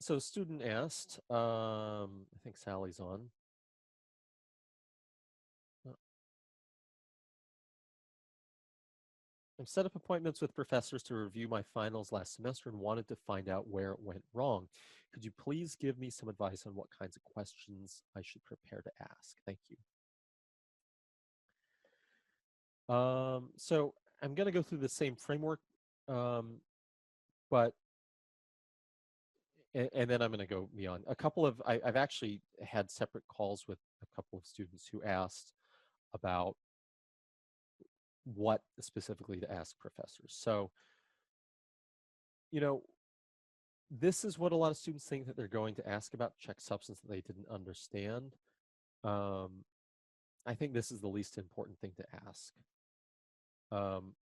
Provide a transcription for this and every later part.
So student asked, I think Sally's on. I've set up appointments with professors to review my finals last semester and wanted to find out where it went wrong. Could you please give me some advice on what kinds of questions I should prepare to ask? Thank you. So I'm going to go through the same framework, but and then I'm going to go beyond. I've actually had separate calls with a couple of students who asked about what specifically to ask professors. So, you know, this is what a lot of students think that they're going to ask about check substance that they didn't understand. Um, I think this is the least important thing to ask. Um,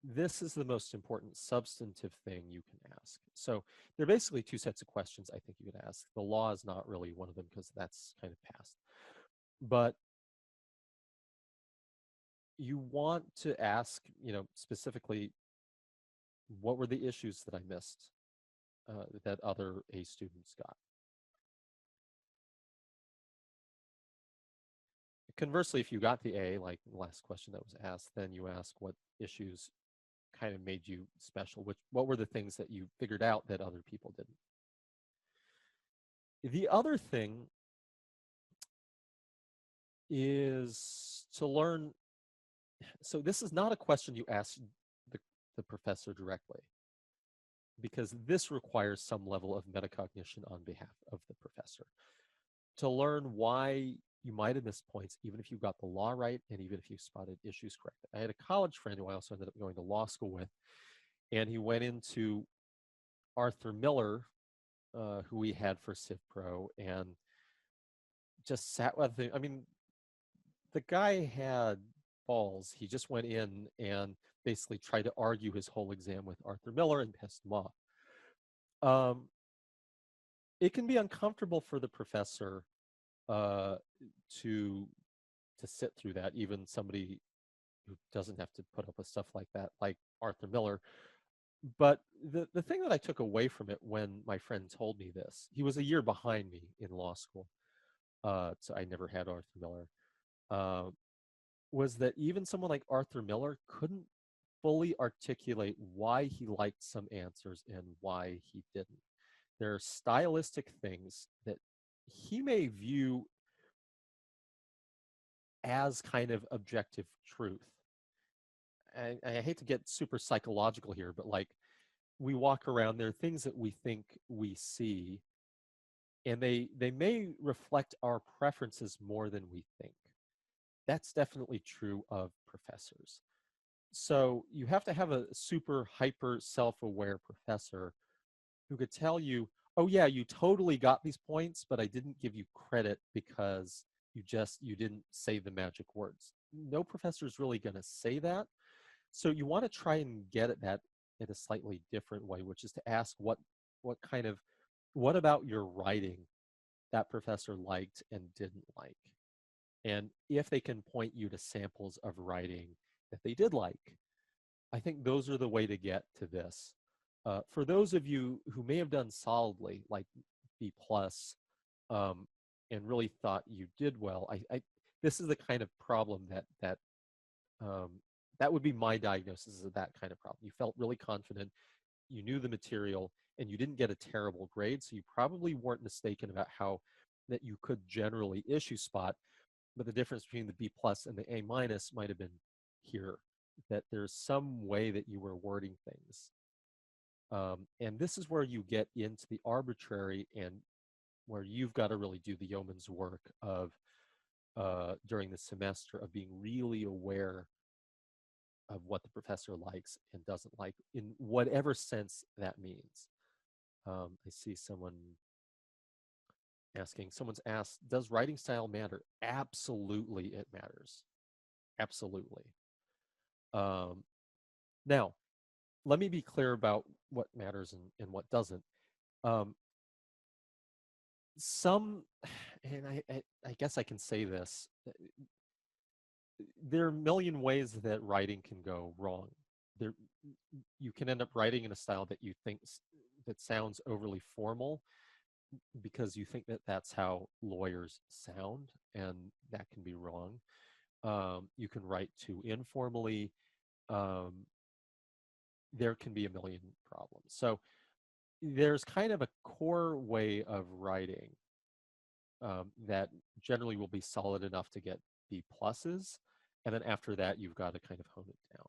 this is the most important substantive thing you can ask. So there are basically two sets of questions I think you can ask. The law is not really one of them because that's kind of past. But you want to ask, specifically, what were the issues that I missed that other A students got? Conversely, if you got the A, like the last question that was asked, then you ask what issues kind of made you special, what were the things that you figured out that other people didn't. The other thing is to learn. So this is not a question you ask the professor directly, because this requires some level of metacognition on behalf of the professor. To learn why you might have missed points, even if you got the law right and even if you spotted issues correctly. I had a college friend who I also ended up going to law school with, and he went into Arthur Miller, who we had for Civ Pro, and just sat with him. I mean, the guy had balls. He just went in and basically tried to argue his whole exam with Arthur Miller and pissed him off. Um, it can be uncomfortable for the professor uh, to to sit through that, even somebody who doesn't have to put up with stuff like that, like Arthur Miller. But the thing that I took away from it when my friend told me this, he was a year behind me in law school, so I never had Arthur Miller, uh, was that even someone like Arthur Miller couldn't fully articulate why he liked some answers and why he didn't. There are stylistic things that he may view as kind of objective truth. And I hate to get super psychological here, but like we walk around, there are things that we think we see, and they may reflect our preferences more than we think. That's definitely true of professors. So you have to have a super hyper self-aware professor who could tell you, oh yeah, you totally got these points, but I didn't give you credit because you didn't say the magic words. No professor is really going to say that. So you want to try and get at that in a slightly different way, which is to ask what about your writing that professor liked and didn't like? And if they can point you to samples of writing that they did like, I think those are the way to get to this. For those of you who may have done solidly, like B plus, um, and really thought you did well, this is the kind of problem um, that would be my diagnosis of that kind of problem. You felt really confident, you knew the material, and you didn't get a terrible grade, so you probably weren't mistaken about how that you could generally issue spot. But the difference between the B plus and the A minus might have been here, that there's some way that you were wording things. And this is where you get into the arbitrary and where you've got to really do the yeoman's work of during the semester of being really aware of what the professor likes and doesn't like in whatever sense that means. I see someone's asked, does writing style matter? Absolutely, it matters. Absolutely. Um, Now, let me be clear about what matters and what doesn't. Um, some, and I guess I can say this, there are a million ways that writing can go wrong. There, you can end up writing in a style that you think that sounds overly formal because you think that that's how lawyers sound, and that can be wrong. You can write too informally. Um, there can be a million problems. So there's kind of a core way of writing that generally will be solid enough to get B pluses, and then after that you've got to kind of hone it down.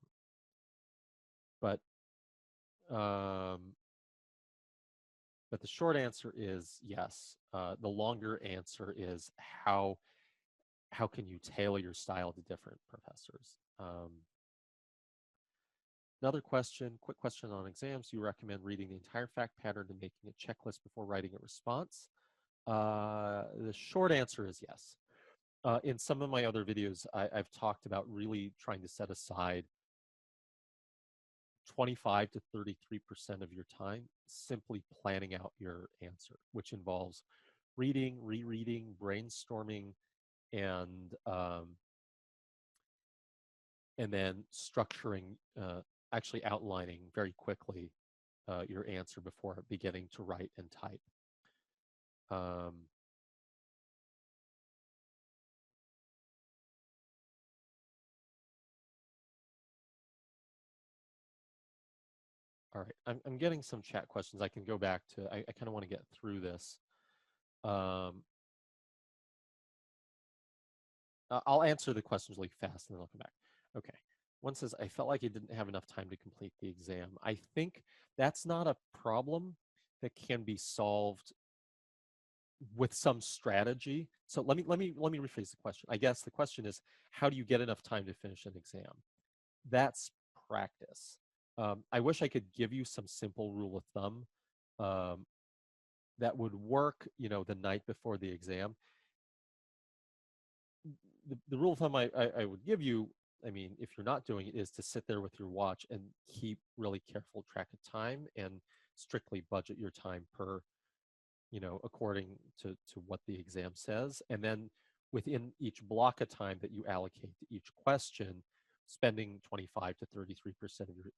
Um, but the short answer is yes. The longer answer is how can you tailor your style to different professors? Another question, quick question on exams. Do you recommend reading the entire fact pattern and making a checklist before writing a response? The short answer is yes. In some of my other videos, I've talked about really trying to set aside 25 to 33% of your time simply planning out your answer, which involves reading, rereading, brainstorming, and um, and then structuring, actually outlining very quickly your answer before beginning to write and type. Um, all right, I'm getting some chat questions. I can go back to, I kind of want to get through this. Um, I'll answer the questions really fast and then I'll come back. Okay. One says, I felt like I didn't have enough time to complete the exam. I think that's not a problem that can be solved with some strategy. So let me rephrase the question. I guess the question is, how do you get enough time to finish an exam? That's practice. I wish I could give you some simple rule of thumb um, that would work, the night before the exam. The rule of thumb I would give you, I mean, if you're not doing it, is to sit there with your watch and keep really careful track of time and strictly budget your time per, according to what the exam says. And then within each block of time that you allocate to each question, spending 25 to 33% of your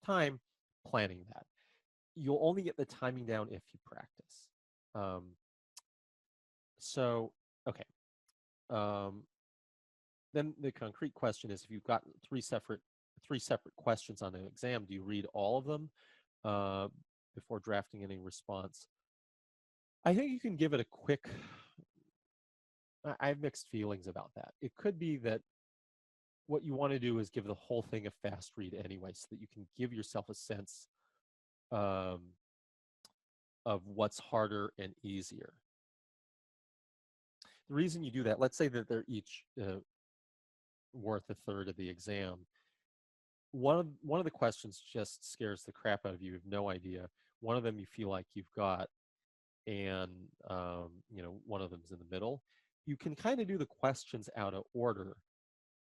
time planning that. You'll only get the timing down if you practice. Um, so, okay. Um, then the concrete question is, if you've got three separate questions on an exam, do you read all of them uh, before drafting any response? I think you can give it a quick. I have mixed feelings about that. It could be that what you want to do is give the whole thing a fast read anyway, so that you can give yourself a sense um, of what's harder and easier. The reason you do that, let's say that they're each worth a third of the exam. One of the questions just scares the crap out of you. You have no idea. One of them you feel like you've got, and one of them's in the middle. You can kind of do the questions out of order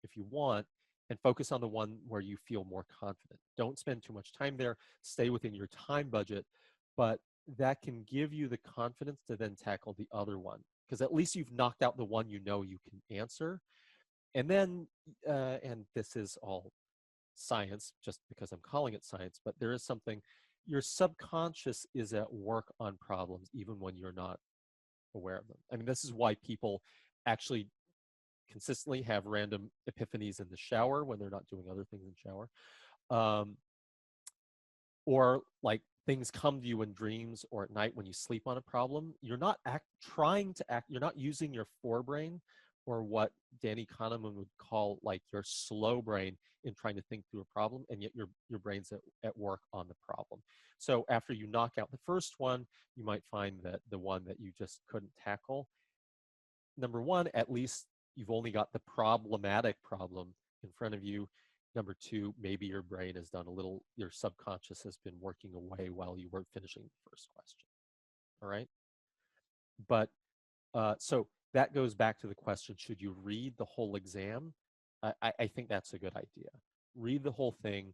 if you want, and focus on the one where you feel more confident. Don't spend too much time there. Stay within your time budget, but that can give you the confidence to then tackle the other one, because at least you've knocked out the one you can answer. And then, and this is all science just because I'm calling it science, but there is something, your subconscious is at work on problems even when you're not aware of them. I mean, this is why people actually consistently have random epiphanies in the shower when they're not doing other things in the shower. Um, or like things come to you in dreams or at night when you sleep on a problem. You're not trying to act, you're not using your forebrain, or what Danny Kahneman would call like your slow brain in trying to think through a problem, and yet your brain's at work on the problem. So after you knock out the first one, you might find that the one that you just couldn't tackle, number one, at least you've only got the problematic problem in front of you. Number two, maybe your brain has done a little, your subconscious has been working away while you weren't finishing the first question. All right. But so that goes back to the question, should you read the whole exam? I think that's a good idea. Read the whole thing,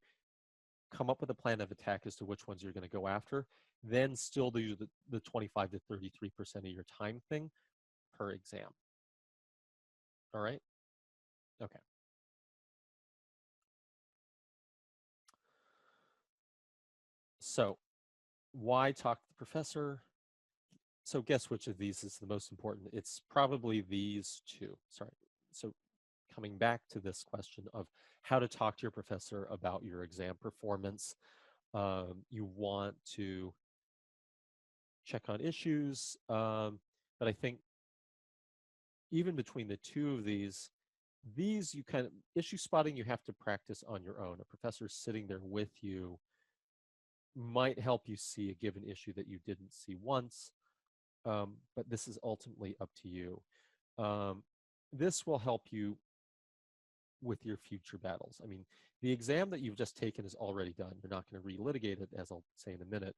come up with a plan of attack as to which ones you're going to go after, then still do the 25 to 33% of your time thing per exam. All right. Okay. So Why talk to the professor? So guess which of these is the most important? It's probably these two. Sorry. So coming back to this question of how to talk to your professor about your exam performance, you want to check on issues, but I think even between the two of these you kind of issue spotting you have to practice on your own. A professor sitting there with you might help you see a given issue that you didn't see once, but this is ultimately up to you. Um, this will help you with your future battles. I mean, the exam that you've just taken is already done. You're not going to relitigate it, as I'll say in a minute.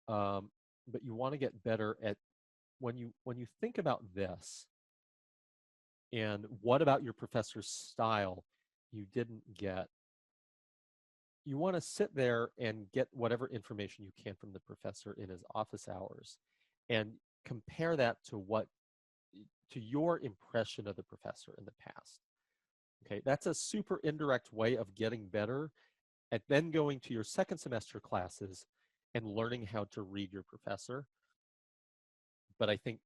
But you want to get better at when you think about this and what about your professor's style you didn't get. You want to sit there and get whatever information you can from the professor in his office hours and compare that to your impression of the professor in the past. Okay, that's a super indirect way of getting better at then going to your second semester classes and learning how to read your professor. But I think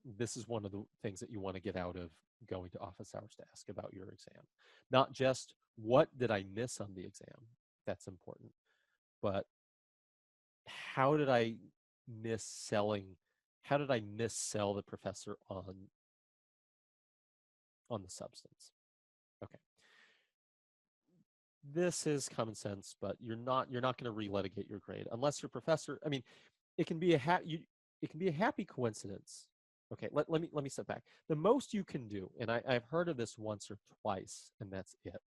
this is one of the things that you want to get out of going to office hours to ask about your exam. Not just what did I miss on the exam, that's important, but how did I miss selling, how did I missell the professor on the substance? Okay. This is common sense, but you're not going to relitigate your grade unless your professor. I mean, it can be it can be a happy coincidence. Okay, let me step back. The most you can do, and I've heard of this once or twice, and that's it,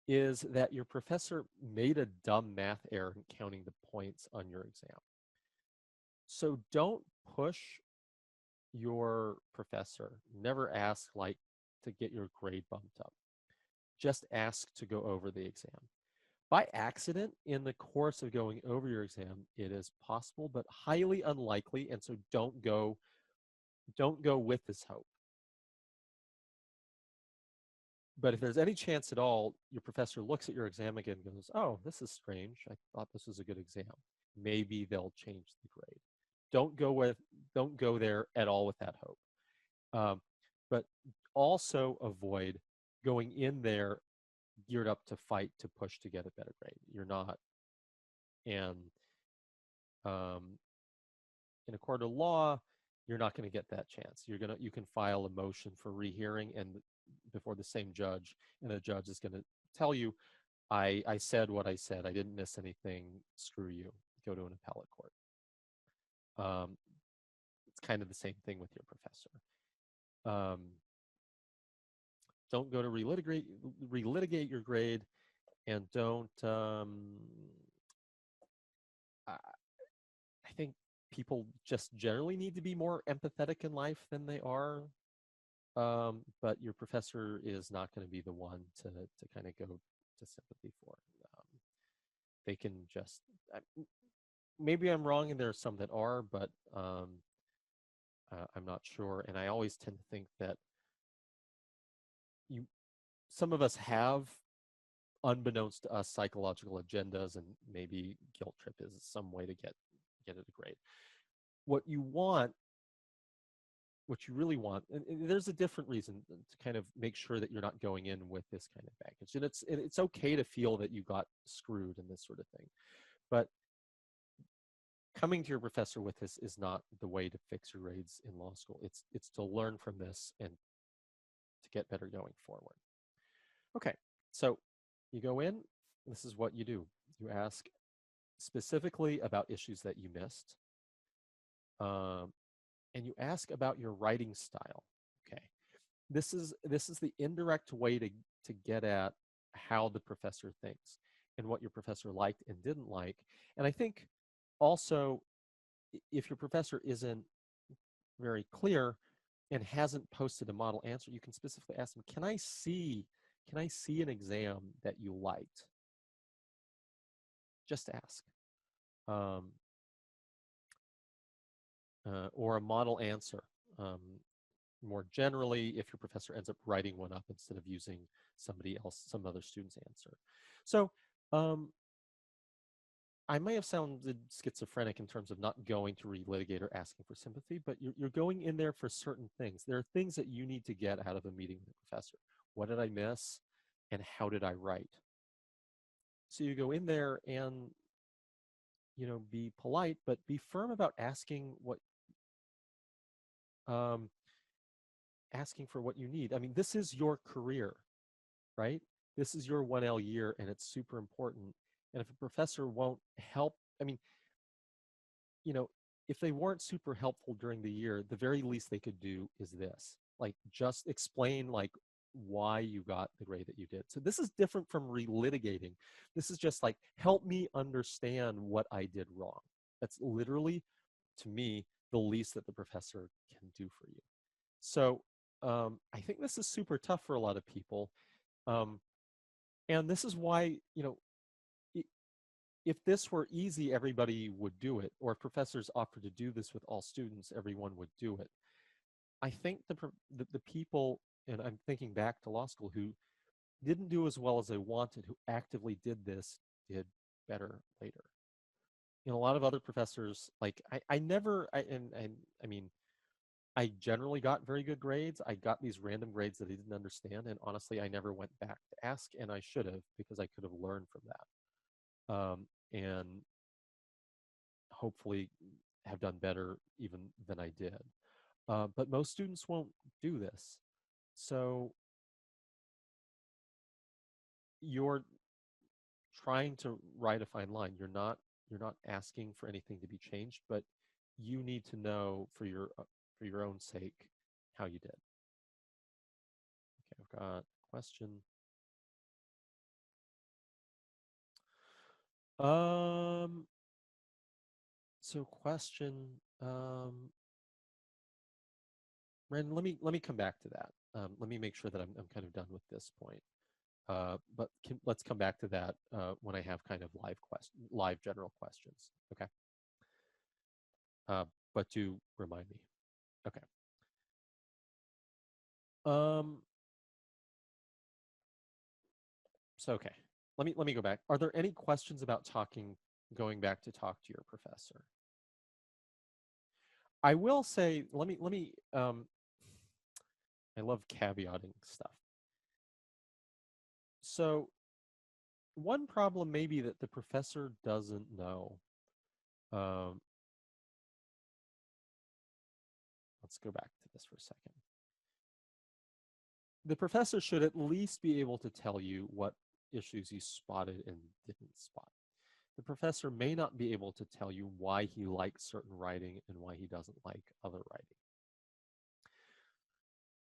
is that your professor made a dumb math error in counting the points on your exam. So don't push your professor. Never ask like to get your grade bumped up. Just ask to go over the exam. By accident, in the course of going over your exam, it is possible, but highly unlikely. And so don't go with this hope. But if there's any chance at all, your professor looks at your exam again and goes, "Oh, this is strange. I thought this was a good exam." Maybe they'll change the grade. Don't go with don't go there at all with that hope. But also avoid going in there geared up to fight to push to get a better grade. You're not. And um, in a court of law, you're not going to get that chance. You can file a motion for rehearing and before the same judge, and the judge is going to tell you, I said what I said. I didn't miss anything. Screw you. Go to an appellate court. Um, it's kind of the same thing with your professor. Um, don't go to relitigate your grade, and don't. I think people just generally need to be more empathetic in life than they are. But your professor is not going to be the one to kind of go to sympathy for. Um, they can just maybe I'm wrong, and there are some that are, but I'm not sure. And I always tend to think that you some of us have, unbeknownst to us, psychological agendas, and maybe guilt trip is some way to get it a grade. What you want, what you really want, and there's a different reason to kind of make sure that you're not going in with this kind of baggage. And it's okay to feel that you got screwed and this sort of thing, but coming to your professor with this is not the way to fix your grades in law school. It's to learn from this and to get better going forward. Okay, so you go in. This is what you do. You ask specifically about issues that you missed, um, and you ask about your writing style. Okay, this is the indirect way to get at how the professor thinks and what your professor liked and didn't like. And I think also, if your professor isn't very clear and hasn't posted a model answer, you can specifically ask them, can I see an exam that you liked? Just ask. Um, or a model answer. More generally, if your professor ends up writing one up instead of using somebody else, some other student's answer. So I may have sounded schizophrenic in terms of not going to relitigate or asking for sympathy, but you're going in there for certain things. There are things that you need to get out of a meeting with a professor. What did I miss? And how did I write? So you go in there and, be polite, but be firm about um, asking for what you need. I mean, this is your career, right? This is your 1L year, and it's super important. And if a professor won't help, I mean, you know, if they weren't super helpful during the year, the very least they could do is this, like just explain like why you got the grade that you did. So this is different from relitigating. This is just like, help me understand what I did wrong. That's literally, to me, the least that the professor can do for you. So I think this is super tough for a lot of people. Um, and this is why, if this were easy, everybody would do it. Or if professors offered to do this with all students, everyone would do it. I think the people, and I'm thinking back to law school, who didn't do as well as they wanted, who actively did this, did better later. A lot of other professors, like I never, and I mean, I generally got very good grades. I got these random grades that I didn't understand, and honestly, I never went back to ask, and I should have, because I could have learned from that. And hopefully have done better even than I did. But most students won't do this. So you're trying to write a fine line. You're not asking for anything to be changed, but you need to know for your own sake how you did. Okay, I've got a question. Um, so question, Brandon, let me come back to that. Let me make sure that I'm kind of done with this point. But let's come back to that when I have kind of live general questions. Okay. Uh, but do remind me. Okay. Um, so okay. Let me go back. Are there any questions about going back to talk to your professor? I will say, let me I love caveating stuff. So one problem may be that the professor doesn't know. Um, let's go back to this for a second. The professor should at least be able to tell you what issues he spotted and didn't spot. The professor may not be able to tell you why he likes certain writing and why he doesn't like other writing.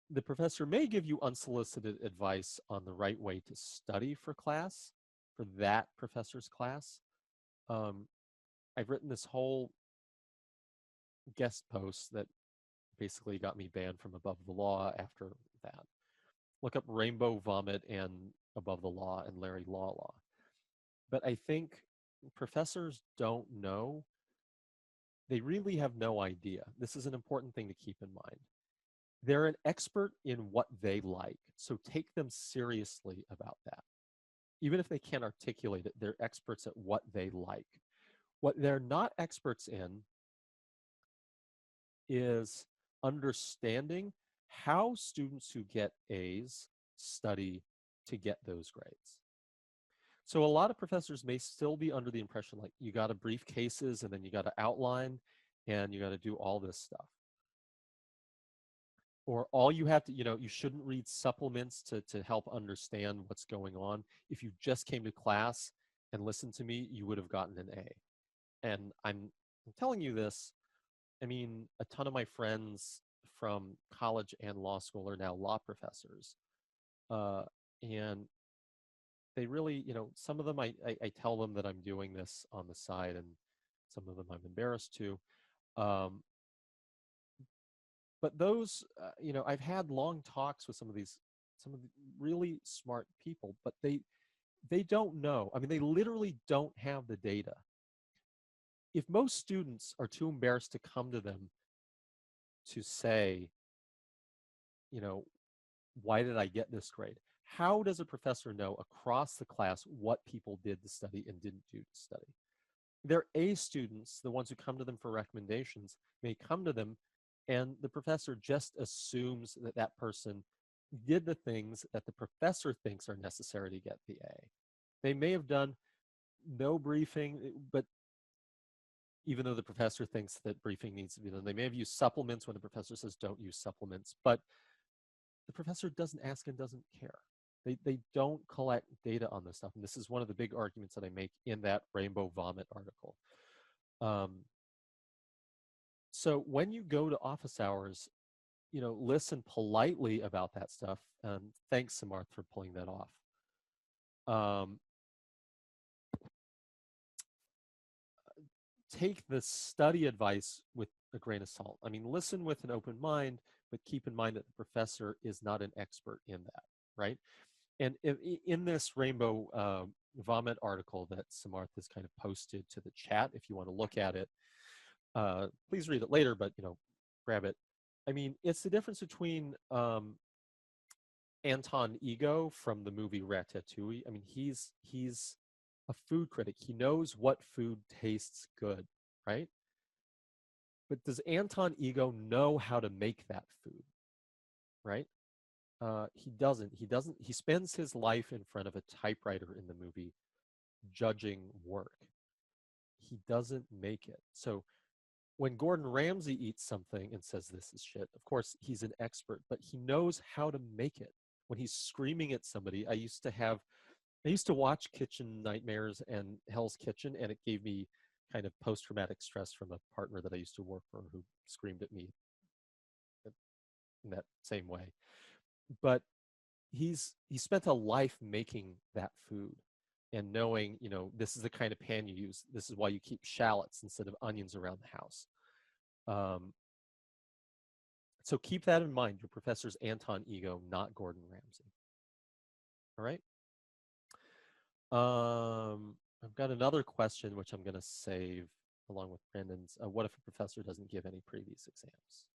The professor may give you unsolicited advice on the right way to study for that professor's class. Um, I've written this whole guest post that basically got me banned from Above the Law after that. Look up Rainbow Vomit and Above the Law and Larry Law. But I think professors don't know. They really have no idea. This is an important thing to keep in mind. They're an expert in what they like, so take them seriously about that. Even if they can't articulate it, they're experts at what they like. What they're not experts in is understanding how students who get A's study to get those grades. So a lot of professors may still be under the impression like you got to brief cases and then you got to outline and you got to do all this stuff. Or all you have to, you shouldn't read supplements to help understand what's going on. If you just came to class and listened to me, you would have gotten an A. And I'm telling you this, I mean, a ton of my friends from college and law school are now law professors. And they really, some of them I tell them that I'm doing this on the side, and some of them I'm embarrassed to. Um, but those, I've had long talks with some of the really smart people, but they don't know. I mean, they literally don't have the data. If most students are too embarrassed to come to them to say, you know, why did I get this grade? How does a professor know across the class what people did to study and didn't do to study? Their A students, the ones who come to them for recommendations, may come to them, and the professor just assumes that that person did the things that the professor thinks are necessary to get the A. They may have done no briefing, but even though the professor thinks that briefing needs to be done, they may have used supplements when the professor says don't use supplements, but the professor doesn't ask and doesn't care. They don't collect data on this stuff. And this is one of the big arguments that I make in that Rainbow Vomit article. Um, so when you go to office hours, listen politely about that stuff. Thanks, Samarth, for pulling that off. Um, take the study advice with a grain of salt. I mean, listen with an open mind, but keep in mind that the professor is not an expert in that, right? And in this Rainbow Vomit article that Samarth has kind of posted to the chat, if you want to look at it, please read it later, but grab it. I mean, it's the difference between Anton Ego from the movie Ratatouille. I mean, he's a food critic. He knows what food tastes good, right? But does Anton Ego know how to make that food, right? He doesn't. He doesn't. He spends his life in front of a typewriter in the movie, judging work. He doesn't make it. So when Gordon Ramsay eats something and says this is shit, of course he's an expert, but he knows how to make it. When he's screaming at somebody, I used to watch Kitchen Nightmares and Hell's Kitchen, and it gave me kind of post-traumatic stress from a partner that I used to work for who screamed at me in that same way. But he spent a life making that food and knowing, this is the kind of pan you use. This is why you keep shallots instead of onions around the house. So keep that in mind. Your professor's Anton Ego, not Gordon Ramsay. All right. I've got another question, which I'm going to save along with Brandon's. What if a professor doesn't give any previous exams?